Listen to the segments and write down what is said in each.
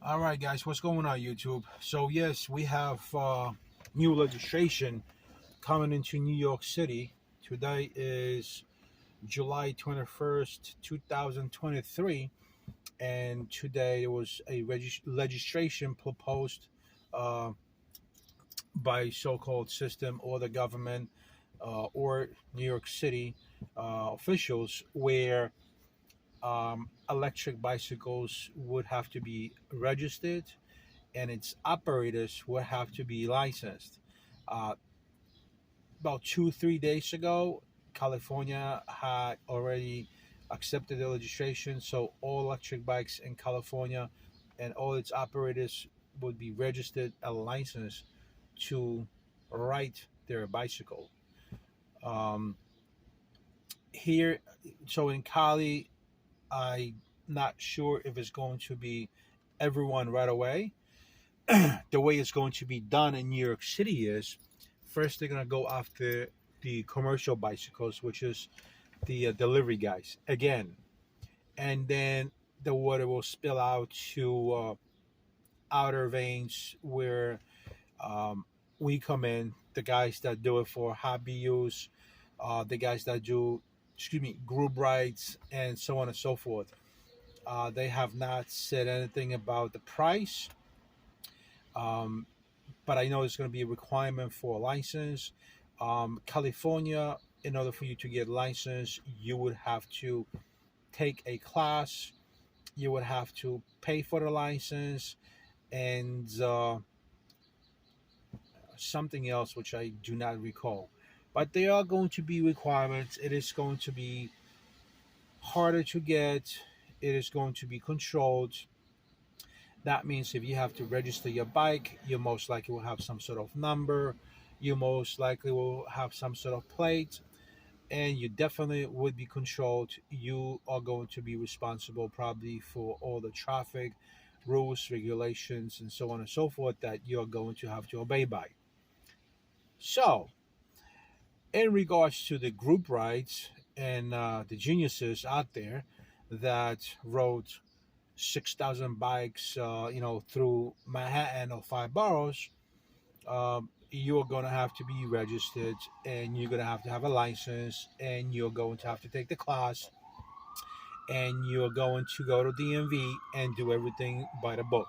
All right, guys, what's going on, YouTube? So, yes, we have new legislation coming into New York City. Today is July 21st, 2023, and today there was a legislation proposed uh, by so called system or the government or New York City officials where electric bicycles would have to be registered and its operators would have to be licensed. Uh, about 3 days ago, California had already accepted the legislation, so all electric bikes in California and all its operators would be registered and licensed to ride their bicycle. Um, Here, so in Cali, I'm not sure if it's going to be everyone right away. The way it's going to be done in New York City is first they're going to go after the commercial bicycles, which is the delivery guys again, and then the water will spill out to outer veins where um, we come in. The guys that do it for hobby use, the guys that do, excuse me, group rides, and so on and so forth. They have not said anything about the price. Um, but I know it's going to be a requirement for a license. California, in order for you to get licensed, you would have to take a class. You would have to pay for the license and something else which I do not recall. But there are going to be requirements. It is going to be harder to get. It is going to be controlled. That means if you have to register your bike, you most likely will have some sort of number. You most likely will have some sort of plate, and you definitely would be controlled. You are going to be responsible probably for all the traffic rules, regulations, and so on and so forth that you're going to have to obey by. So, in regards to the group rides and the geniuses out there that rode 6,000 bikes, through Manhattan or five boroughs, you're going to have to be registered and you're going to have a license and you're going to have to take the class and you're going to go to DMV and do everything by the book.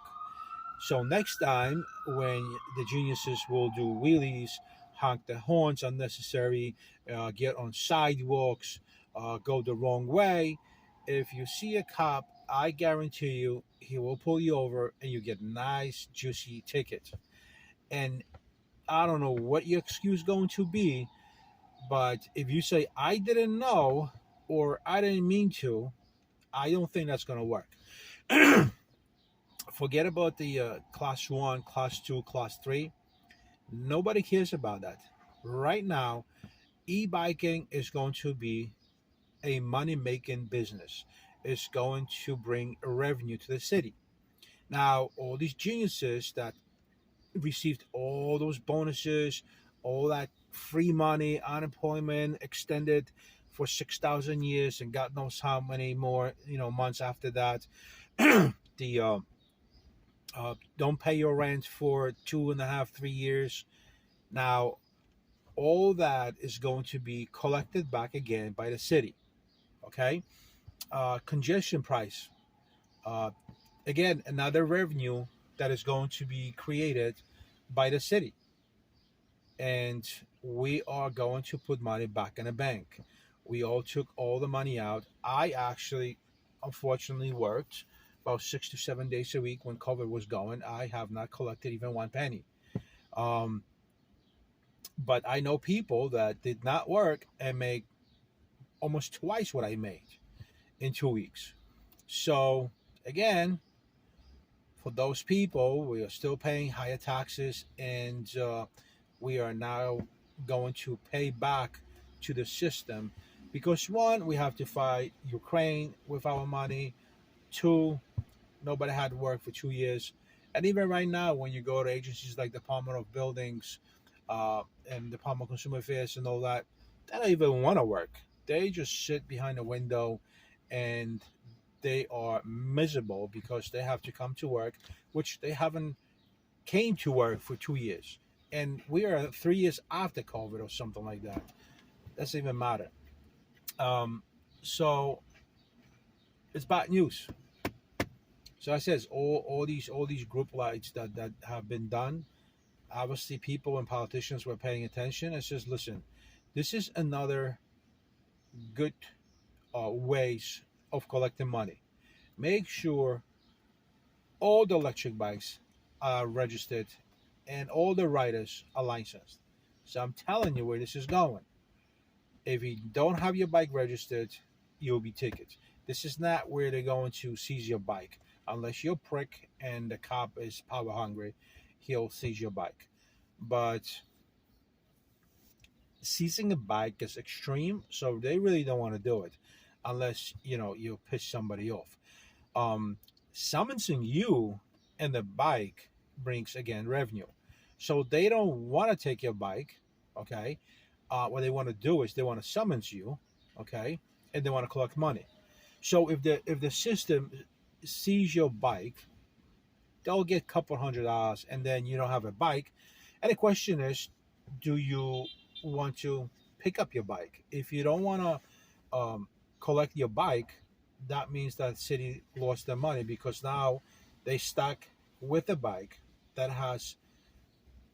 So next time when the geniuses will do wheelies, honk the horns unnecessary, get on sidewalks, go the wrong way, if you see a cop, I guarantee you he will pull you over and you get a nice juicy ticket. And I don't know what your excuse going to be, but if you say I didn't know or I didn't mean to, I don't think that's going to work. Forget about the class 1, class 2, class 3. Nobody cares about that. Right now, e-biking is going to be a money-making business. It's going to bring revenue to the city. Now, all these geniuses that received all those bonuses, all that free money, unemployment extended for 6,000 years, and God knows how many more, months after that. The don't pay your rent for 2.5, 3 years. Now, all that is going to be collected back again by the city. Okay, congestion price. Uh, Again, another revenue that is going to be created by the city, and we are going to put money back in the bank. We all took all the money out. I actually, unfortunately, worked about 6 to 7 days a week when COVID was going. I have not collected even one penny. Um, but I know people that did not work and make almost twice what I made in 2 weeks. So again, for those people, we are still paying higher taxes, and we are now going to pay back to the system because one, we have to fight Ukraine with our money. Two, nobody had work for 2 years, and even right now, when you go to agencies like Department of Buildings and Department of Consumer Affairs and all that, they don't even want to work. They just sit behind a window and they are miserable because they have to come to work, which they haven't came to work for 2 years. And we are 3 years after COVID or something like that. Doesn't even matter. Um, so it's bad news. So I says all these group lights that have been done. Obviously, people and politicians were paying attention. It's just listen, this is another good ways of collecting money. Make sure all the electric bikes are registered and all the riders are licensed. So I'm telling you where this is going. If you don't have your bike registered, you'll be tickets. This is not where they're going to seize your bike. Unless you're a prick and the cop is power hungry, he'll seize your bike. But seizing a bike is extreme, so they really don't want to do it unless you piss somebody off. um, Summoning you and the bike brings again revenue. So they don't want to take your bike, okay? What they want to do is they want to summons you, okay, and they want to collect money. So if the system sees your bike, they'll get a couple $100, and then you don't have a bike. And the question is, do you want to pick up your bike? If you don't want to collect your bike, that means that city lost their money because now they stuck with a bike that has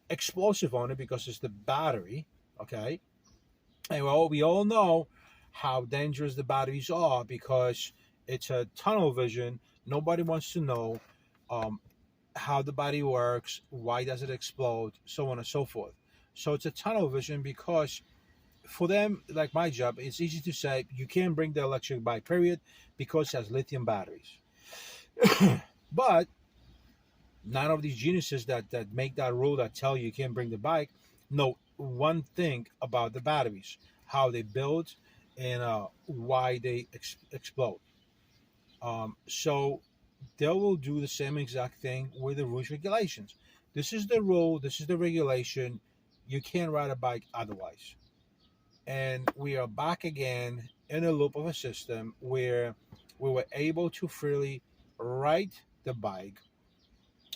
explosive on it because it's the battery, okay? And well, we all know how dangerous the batteries are because it's a tunnel vision. Nobody wants to know um, how the body works, why does it explode, so on and so forth. So it's a tunnel vision because for them, like my job, it's easy to say you can't bring the electric bike, period, because it has lithium batteries. But none of these geniuses that make that rule that tell you can't bring the bike know one thing about the batteries, how they build, and why they explode. So they will do the same exact thing with the rules regulations. This is the rule. This is the regulation. You can't ride a bike otherwise. And we are back again in a loop of a system where we were able to freely ride the bike.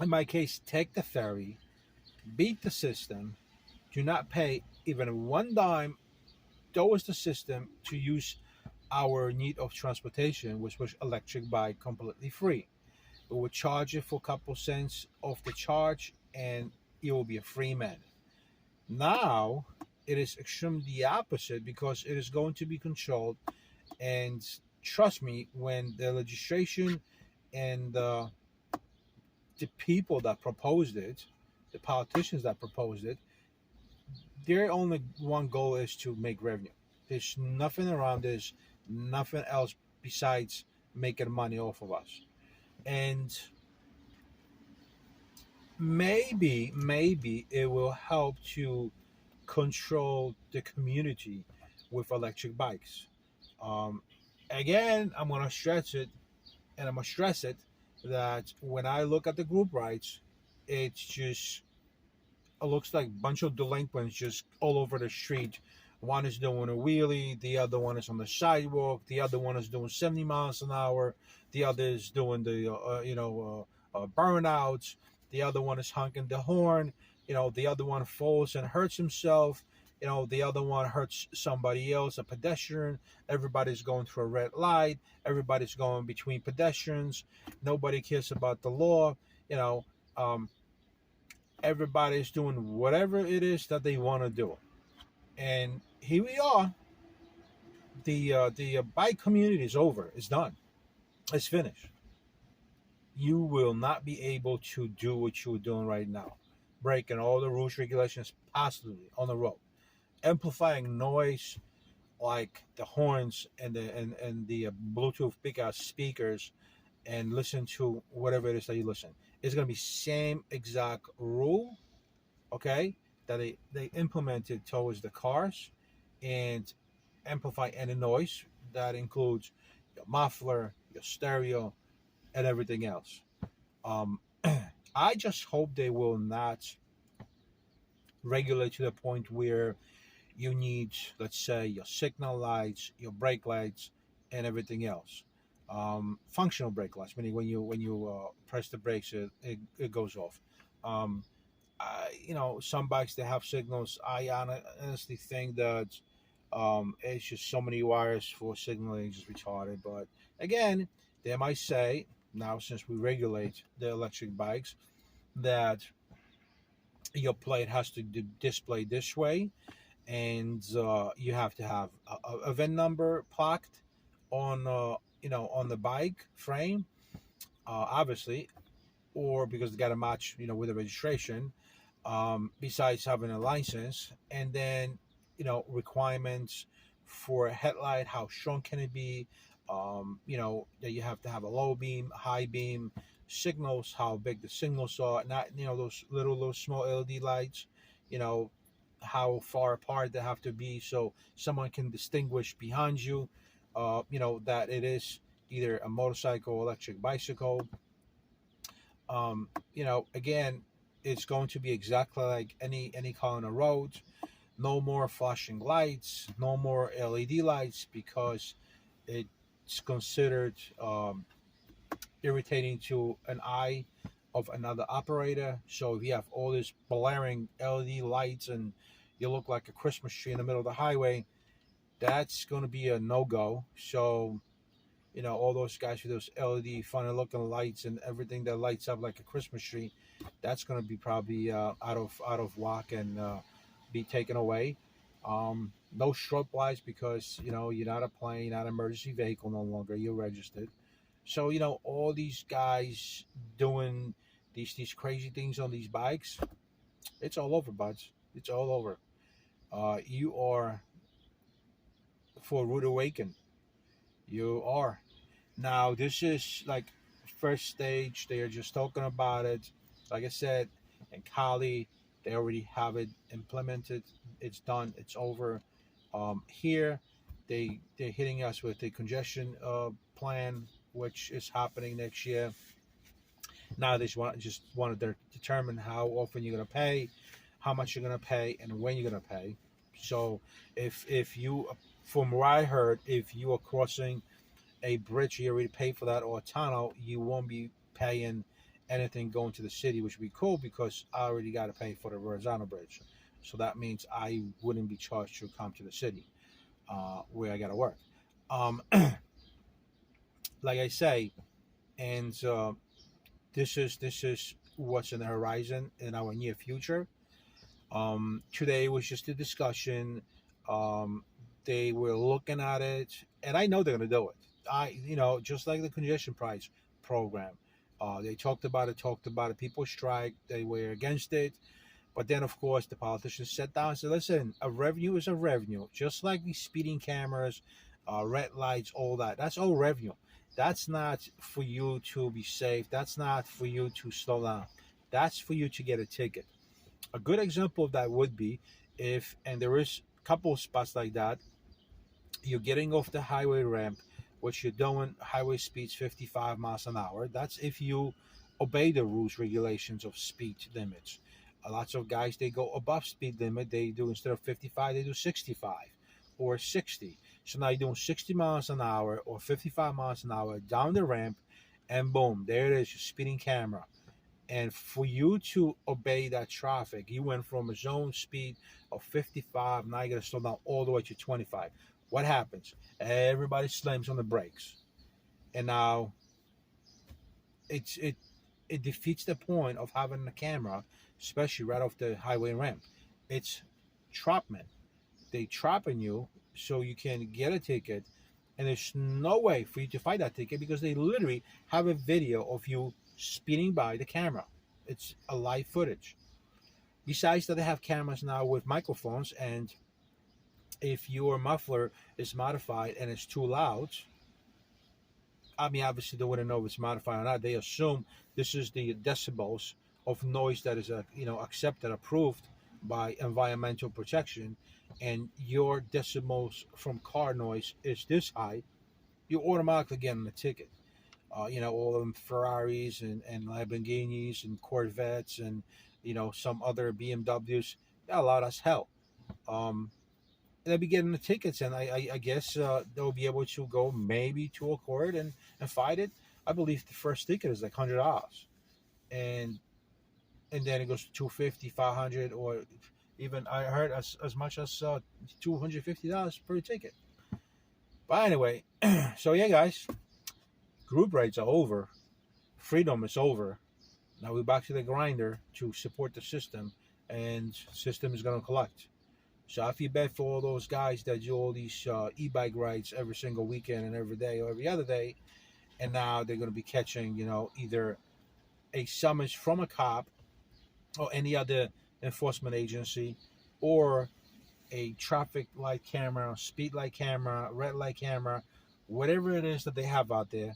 In my case, take the ferry, beat the system, do not pay even one dime towards the system to use our need of transportation, which was electric bike, completely free. We would charge it for a couple cents off the charge, and it will be a free man. Now it is extremely the opposite because it is going to be controlled. And trust me, when the legislation and the people that proposed it, the politicians that proposed it, their only one goal is to make revenue. There's nothing around this, nothing else besides making money off of us. And maybe it will help to control the community with electric bikes. Um, Again, I'm gonna stress it, and I'm gonna stress it that when I look at the group rights, it's just it looks like a bunch of delinquents just all over the street. One is doing a wheelie, the other one is on the sidewalk, the other one is doing 70 miles an hour, the other is doing the burnouts, the other one is honking the horn, the other one falls and hurts himself, the other one hurts somebody else, a pedestrian. Everybody's going through a red light, everybody's going between pedestrians, nobody cares about the law, you know. Everybody's doing whatever it is that they want to do. And here we are. The bike community is over. It's done. It's finished. You will not be able to do what you're doing right now, breaking all the rules regulations possibly on the road, amplifying noise like the horns and the Bluetooth big ass speakers, and listen to whatever it is that you listen. It's gonna be same exact rule, okay, that they implemented towards the cars, and amplify any noise that includes your muffler, your stereo, and everything else. Um, I just hope they will not regulate to the point where you need, let's say, your signal lights, your brake lights, and everything else. Functional brake lights, meaning when you press the brakes, it goes off. Um, some bikes they have signals. Honestly think that it's just so many wires for signaling, just retarded. But again, they might say now, since we regulate the electric bikes, that your plate has to display this way, and you have to have a VIN number plaqued on on the bike frame, obviously, or because they got to match with the registration. Besides having a license, and then requirements for a headlight, how strong can it be? That you have to have a low beam, high beam, signals, how big the signals are, not those little small LED lights, you know how far apart they have to be so someone can distinguish behind you, that it is either a motorcycle, electric bicycle. Again, it's going to be exactly like any car on the road. No more flashing lights, no more LED lights, because it's considered irritating to an eye of another operator. So if you have all these blaring LED lights and you look like a Christmas tree in the middle of the highway, that's going to be a no-go. So all those guys with those LED funny looking lights and everything that lights up like a Christmas tree, that's going to be probably out of whack and be taken away. No strobe lights, because you're not a plane, not an emergency vehicle no longer. You're registered. So all these guys doing these crazy things on these bikes, it's all over, buds. It's all over. You are for a rude awakening. You are. Now, this is like first stage. They are just talking about it. Like I said, in Cali, they already have it implemented. It's done. It's over. Here, they're hitting us with a congestion plan, which is happening next year. Now they just want to determine how often you're going to pay, how much you're going to pay, and when you're going to pay. So, if you, from what I heard, if you are crossing a bridge, you already paid for that, or a tunnel, you won't be paying anything going to the city, which would be cool because I already got to pay for the horizontal bridge. So that means I wouldn't be charged to come to the city where I got to work. Um, like I say, and this is what's in the horizon in our near future. Today was just a discussion. They were looking at it, and I know they're going to do it. Just like the congestion price program. They talked about it. People strike. They were against it. But then, of course, the politicians sat down and said, listen, a revenue is a revenue. Just like these speeding cameras, red lights, all that. That's all revenue. That's not for you to be safe. That's not for you to slow down. That's for you to get a ticket. A good example of that would be if, and there is a couple of spots like that, you're getting off the highway ramp, which you're doing highway speeds 55 miles an hour. That's if you obey the rules, regulations of speed limits. Lots of guys, they go above speed limit. They do, instead of 55, they do 65 or 60. So now you're doing 60 miles an hour or 55 miles an hour down the ramp, and boom, there it is, your speeding camera. And for you to obey that traffic, you went from a zone speed of 55, now you got to slow down all the way to 25. What happens? Everybody slams on the brakes, and now it defeats the point of having a camera, especially right off the highway ramp. It's trapment. They trapping you so you can get a ticket, and there's no way for you to fight that ticket because they literally have a video of you speeding by the camera. It's a live footage. Besides that, they have cameras now with microphones, and if your muffler is modified and it's too loud, I mean, obviously they wouldn't know if it's modified or not. They assume this is the decibels of noise that is, accepted, approved by environmental protection, and your decibels from car noise is this high, you automatically get a ticket. All of them Ferraris and Lamborghinis and Corvettes and some other BMWs, they're loud as hell. Um, they'll be getting the tickets, and I guess they'll be able to go maybe to a court and fight it. I believe the first ticket is like $100, and then it goes to 250, 500, or even I heard as much as $250 per ticket. But anyway, so yeah, guys, group rates are over. Freedom is over. Now we're back to the grinder to support the system, and system is going to collect. So I feel bad for all those guys that do all these e-bike rides every single weekend and every day or every other day, and now they're going to be catching, either a summons from a cop or any other enforcement agency, or a traffic light camera, speed light camera, red light camera, whatever it is that they have out there,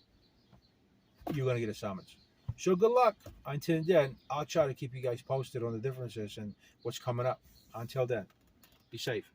you're going to get a summons. So good luck. Until then, I'll try to keep you guys posted on the differences and what's coming up. Until then, be safe.